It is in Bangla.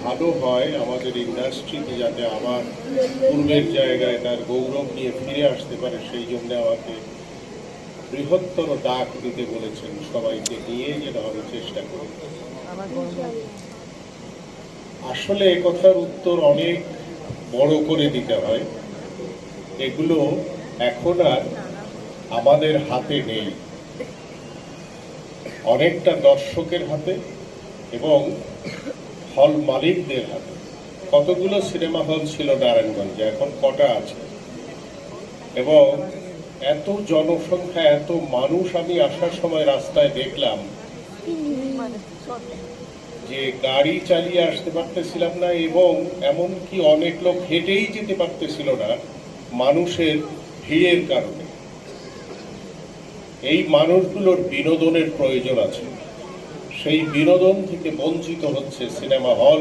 ভালো হয় আমাদের ইন্ডাস্ট্রিতে, যাতে আবার পূর্বের জায়গায় তার গৌরব নিয়ে ফিরে আসতে পারে, সেই জন্য আমাকে বৃহত্তর ডাক দিতে বলেছেন, সবাইকে নিয়ে যেন আমি চেষ্টা করি। আসলে এ কথার উত্তর অনেক বড় করে দিতে হয়, এগুলো এখন আর আমাদের হাতে নেই, অনেকটা দর্শকের হাতে এবং হল মালিকদের হাতে। কতগুলো সিনেমা হল ছিল নারায়ণগঞ্জে, এখন কটা আছে? এবং এত জনসংখ্যা, এত মানুষ, আমি আসার সময় রাস্তায় দেখলাম যে গাড়ি চালিয়ে আসতে পারতেছিলাম না, এবং এমনকি অনেক লোক হেঁটেই যেতে পারতেছিল না মানুষের ভিড়ের কারণে। এই মানুষগুলোর বিনোদনের প্রয়োজন আছে, সেই বিনোদন থেকে বঞ্চিত হচ্ছে সিনেমা হল।